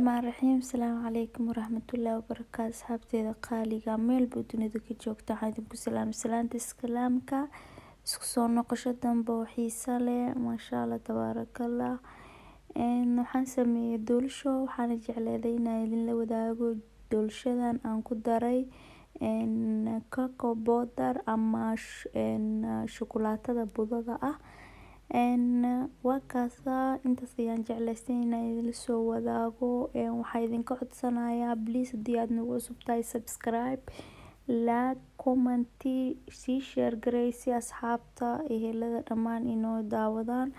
Bismillahirrahmanirrahim. Asalaamu calaykum waraxmatullaahi wabarakaatu. Asxaabteeda qaaliga meel buu dunida ka joogta, waxaan idinku salaamay salaanta islaamka. Isku soo noqosho dambe oo xiiso leh, maasha Allah, tabaarakallah. Waxaan sameeyay doolasho, waxaana jecleeday inaan idinla wadaago doolashadan aan ku daray cocoa powder ama shukulaatada budada ah. Waa kaasa intaas ayaan jeclaystay inaan idinla soo wadaago. Waxaan idinka codsanayaa please haddii aad nagu cusub tahay subscribe, like, comment, sii share garay si asxaabta ehelada dhammaan inoo daawadaan.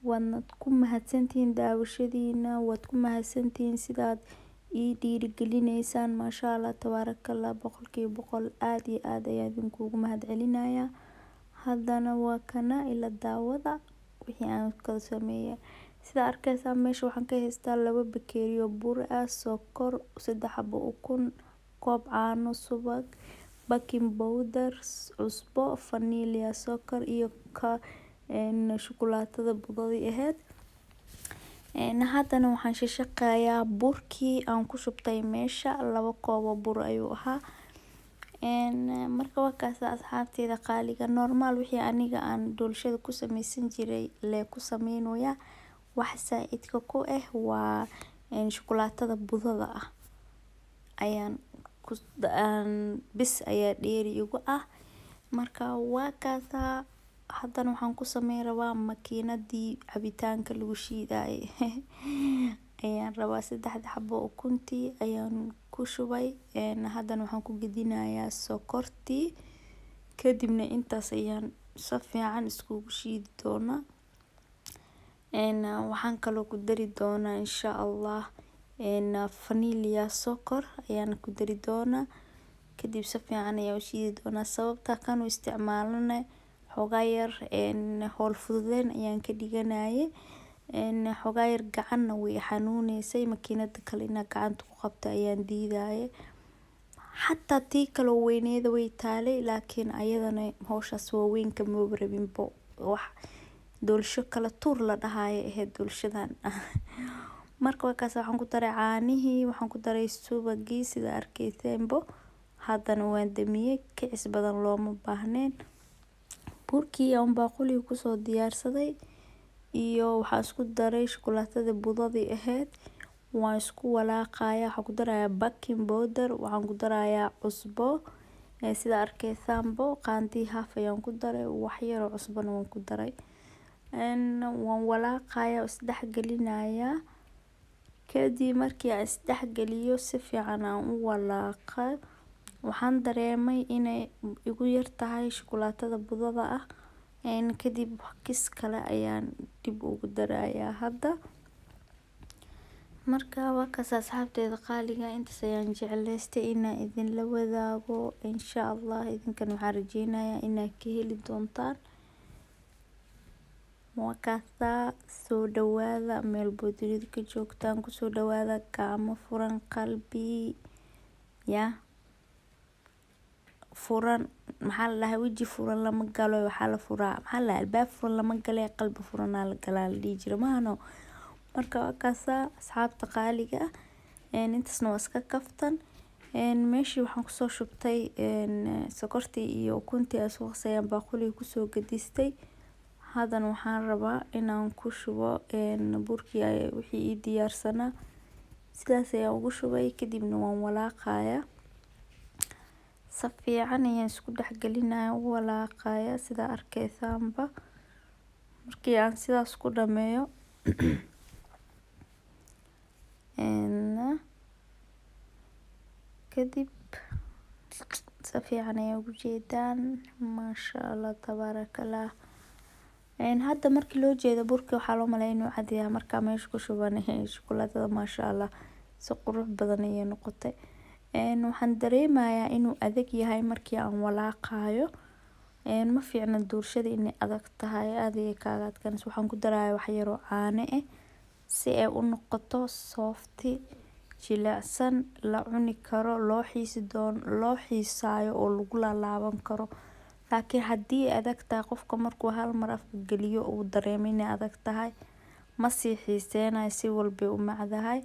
Waad ku mahadsantihiin daawashadiina, waad ku mahadsantihiin sidaad ii dhiirigelinaysaan, maasha Allah, tabaarakallah, boqolkiiba boqol. Aad iyo aad ayaan idinkugu mahadcelinayaa. Haddana waa kana ila daawada wixii aan kala sameeyay. Sida arkaysaa meesha waxaan ka haystaa 2 bakeeri oo bur ah, sokor, 3 xabo ukun, koob caano, subag, baking powder, cusbo, vanilla, sokor iyo shukulaatada budada ahayd. Haddana waxaan shaqayaa burkii aan ku shubtay meesha. 2 koob oo bur ayuu ahaa. Marka waa kaas asxaabteeda qaaliga normal wixii aniga aan doolshada ku samaysan jiray lee ku sameynaya. Wax saaidka ku waa shukulaatada budada ah ayaan bis ayaa dheeri igu ah. Marka waa kaasa haddana waxaan ku sameyn rabaa makiinadii cabitaanka lagu shiiday ayaan rabaa. 3 xabo ukuntii ayaan ku shubay. Haddana waxaan ku gedinayaa sokortii, kadibna intaas ayaan si fiican iskugu shiidi doonaa. Waxaan kaloo ku dari doonaa insha Allah vanilla, sokor ayaan ku dari doonaa. Kadib si fiican ayaan u shiidi doonaa. Sababta kan u isticmaalana xogaa yar howl fududeyn ayaan ka dhiganayay. Xogaa yar gacanna way xanuuneysay, makiinada kale inaan gacanta ku qabto ayaan diidayay. Xataa tii kale weyneeda way taalay, laakiin ayadana hawshaas waaweyn kama rabinbo. Wax doolasho kala tuur la dhahayo ahayd doolashadan. Marka waa kaas waxaan ku daray caanihii, waxaan ku daray subagii sida arkayseenbo. Haddana waan damiyay, kicis badan looma baahneen. Burkii aan baaquli ku soo diyaarsaday iyo waxaan isku daray shukulaatada budada ahayd. Waan isku walaaqayaa. Waxaan ku darayaa baking powder, waxaan ku darayaa cusbo sida arkaysaanbo. Qaantii half ayaan ku daray, wax yar oo cusbana waan ku daray. Waan walaaqayaa, isdhex gelinayaa. Kadib markii aan isdhex geliyo si fiican aan u walaaqay, waxaan dareemay inay igu yar tahay shukulaatada budada ah. Kadib kis kale ayaan dib ugu darayaa hadda. Marka waa kaas asxaabteeda qaaliga intaas ayaan jeclaystay inaan idinla wadaago. Insha Allah idinkan waxaan rajeynayaa inaad ka heli doontaan. Waa kaasa soo dhawaada meel buu dunida ka joogtaan, ku soo dhawaada gacmo furan, qalbi furan. Maxaa la dhahay waji furan lama galo, waxaa la furaa. Maxaa la albaab furan lama galo, qalbi furan la galaa la dhihi jiray maano. Marka waa kaasa asxaabta qaaliga intaasna waa iska kaftan. Meeshii waxaan ku soo shubtay sokortii iyo ukuntii aan soo qasayay baaquli ku soo gadistay. Haddana waxaan rabaa inaan ku shubo burkii wixii ii diyaarsanaa. Sidaas ayaan ugu shubay, kadibna waan walaaqayaa. Si fiican ayaan isku dhex gelinayaa, u walaaqayaa sida arkaysaanba. Markii aan sidaas ku dhameeyo kadib si fiican ayaan ugu jeedaan, maasha Allah, tabaarakallah. Hadda markii loo jeedo burka waxaa loo maleeyaa inuu cad yahay. Marka meesha ku shuban shukulaatada, maasha Allah, si qurux badan ayay noqotay. Waxaan dareemayaa inuu adag yahay markii aan walaaqayo. Ma fiicna doolshada inay adag tahay, aad ayay kaaga adkaanaysaa. Waxaan ku darayaa wax yar oo caano ah si ay u noqoto soft, jilicsan, la cuni karo, loo xiisaayo oo lagu laalaaban karo. Laakiin haddii adag tahay qofka markuu hal mar afka geliyo uu dareemo inay adag tahay, ma sii xiiseenayo, si walba u macdahay.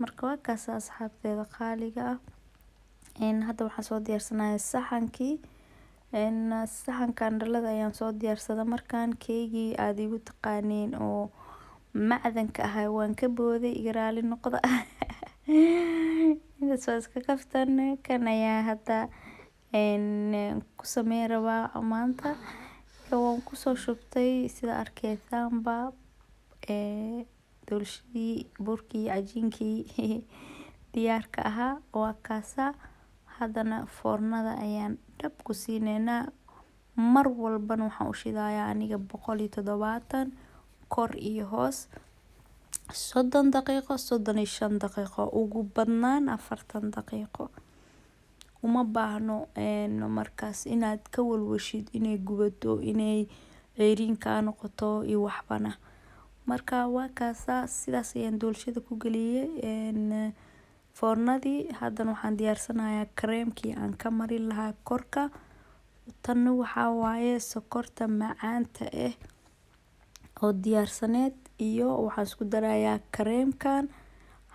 marka waa kaas asxaabteeda qaaliga ah. Hadda waxaan soo diyaarsanayaa saxankii. Saxankan dhalada ayaan soo diyaarsada markaan keygii aad igu taqaaniin oo macdanka ahaa waan ka booday iga raali noqda. Intaas waa iska kaftan kan ayaa hadda ku sameyn rabaa maanta. Waan kusoo shubtay sida arkeysaanba doolshadii burkii cajiinkii diyaarka ahaa waa kaasa. Haddana foornada ayaan dhab ku siineynaa. Mar walbana waxaan u shidayaa aniga 170 kor iyo hoos 30 daqiiqo 35 daqiiqo ugu badnaan 40 daqiiqo. Uma baahno markaas inaad ka walwashid inay gubato inay ceeriin ka noqoto iyo waxbana. Marka waa kaasa sidaas ayaan doolshada ku galiyay foornadii. Haddana waxaan diyaarsanayaa kareemkii aan ka marin lahaa korka. Tan waxaa waaye sokorta macaanta oo diyaarsaneed iyo waxaan isku darayaa kareemkan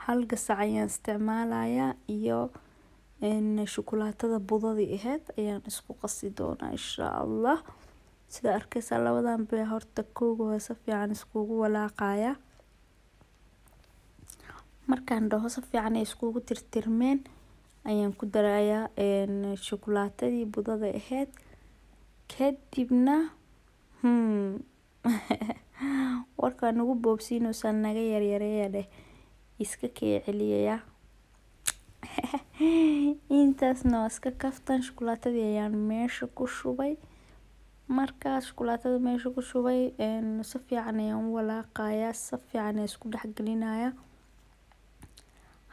hal gasac ayaan isticmaalayaa iyo shukulaatada budada ahayd ayaan isku qasi doonaa insha Allah. Sida arkeysa labadan bay horta koogu si fiican iskugu walaaqaya. Markaan dhaho si fiican ay iskugu tirtirmeen ayaan ku darayaa shukulaatadii budada ahayd. Kadibna warkaan ugu boobsiinaysan naga yaryareeyay iska celiyaya. Intaasna waa iska kaftan shukulaatadii ayaan meesha ku shubay. Markaas shukulaatada meesha ku shubay si fiican ayaan u walaaqayaa si fiican ayaan isku dhaxgelinayaa.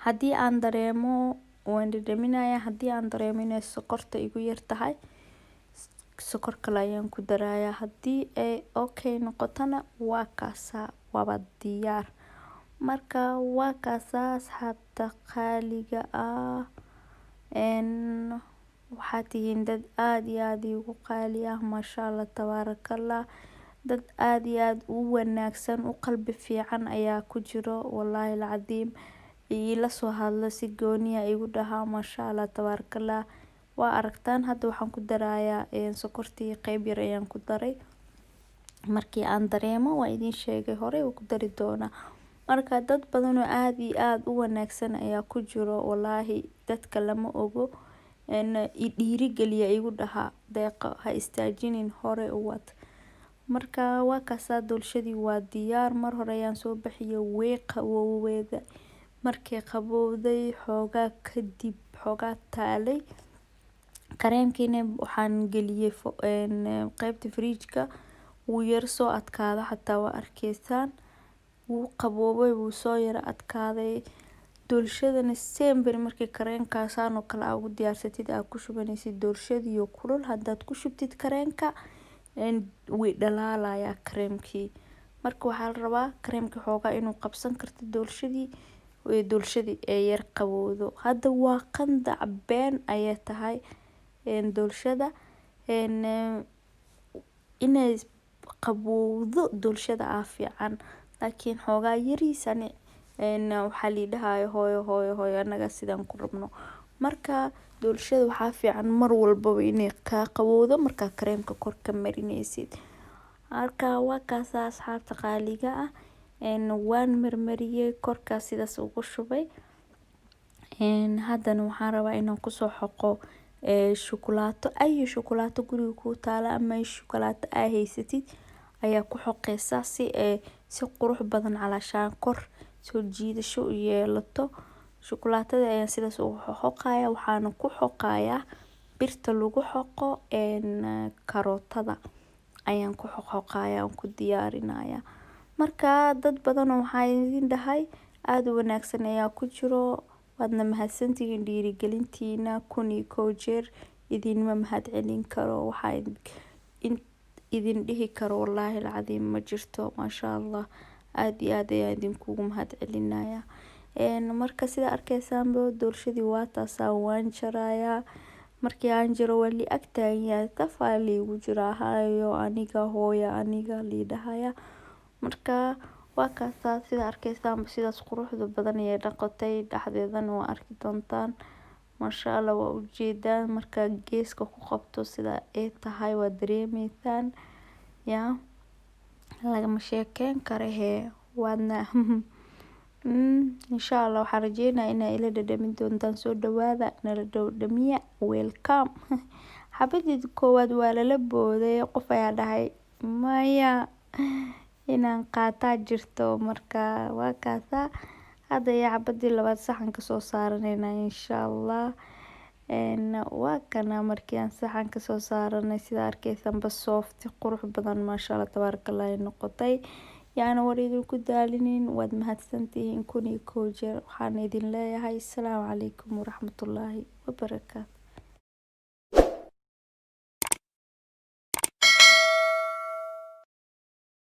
Haddii aan dareemo waan dhadhaminayaa. Haddii aan dareemo inay sokorta igu yar tahay sokor kale ayaan ku darayaa. Haddii ay okay noqotana waa kaasa waaba diyaar. Marka waa kaasa asxaabta qaaliga ah. Waxaad tihiin dad aad iyo aad igu qaali ah masha Allah tabarakallah. Dad aad iyo aad u wanaagsan u qalbi fiican ayaa ku jiro wallahi alcadiim. Ila soo hadlo si gooniya igu dhaha masha Allah tabarakallah. Waa aragtaan hadda waxaan ku darayaa sokortii qayb yar ayaan ku daray. Markii aan dareemo waa idin sheegay hore ku dari doona. Marka dad badan oo aad iyo aad u wanaagsan ayaa ku jiro wallahi dadka lama ogo. Dhiirigeliya igu dhaha deeqa ha istaajinin hore u wad. Marka waa kaasa doolshadii waa diyaar. Mar hore ayaan soo bixiyay way qabowday. Markii qabowday xoogaa kadib xoogaa taalay. Kareemkiina waxaan geliyay qaybta fridge-ka wuu yar soo adkaada xataa waa arkeysaan. Wuu qaboobay wuu soo yar adkaaday. Doolshadana sembir markii kareenkaasaan oo kala ugu diyaarsatid aad ku shubanaysid doolshadiyo kulul haddaad ku shubtid kareenka way dhalaalaya kareemkii. Marka waxaa la rabaa kareemka xoogaa inuu qabsan karto doolshadii ee yar qabowdo. Hadda waa qandac been ayay tahay doolshada inay qabowdo doolshada fiican. Laakiin xoogaa yariisani waxaa la dhahayo hooyo anaga sidaan ku rabno. Marka doolshada waxaa fiican mar walba inay ka qabowdo marka kareemka korka marinaysid. Marka waa kaasa asxaabta qaaliga ah. Waan marmariyay korka sidaas ugu shubay. Haddana waxaan rabaa inaan ku soo xoqo shukulaato ay shukulaato guriga ku taala ama shukulaato ay haysatid ayaa ku xoqeysa si qurux badan calashaan kor soo jiidasho u yeelato. Shukulaatada ayaan sidaas ugu xoqayaa. Waxaan ku xoqayaa birta lagu xoqo karootada ayaan ku xoqayaa ku diyaarinayaa. Marka dad badan waxaa idin dhahay aad u wanaagsan ayaa ku jiro. Waadna mahadsantihiin dhiirigelintiina kun iyo kow jeer idinma mahad celin karo. Waxaa idin dhihi karo wallahi alcadiim ma jirto masha Allah. Aad iyo aad ayaan idinkugu mahad celinayaa. Marka sida arkeysaan doolshadii waa taasa waan jarayaa. Markii aan jaro wali agtaagan tafaali ugu jira hayo aniga hooyo aniga liidahaya. Marka waa kaasaa sida arkaysaan sidaas quruxda badan ayay noqotay dhexdeedana waa arki doontaan maasha Allah waa ujeedaan markaa geeska ku qabto sida ay tahay waa dareemaysaan yaa lagama sheekeyn karo waadna insha Allah waxaan rajeynayaa inay ila dhadhamin doontaan soo dhawaada nala dhadhamiya welcome xabadii koowaad waa lala booday qof ayaa dhahay maya inaan qaataa jirto markaa waa kaasaa hadda iyo xabadii labaad saxanka soo saaranayna insha Allah waa kana markii aan saxanka soo saaranay sida arkaysanba soft qurux badan maasha Allah tabarakallah ay noqotay yaana war idinku daalinin waad mahadsantihiin kun iyo kow jeer waxaan idin leeyahay assalaamu calaykum waraxmatullaahi wabarakaatu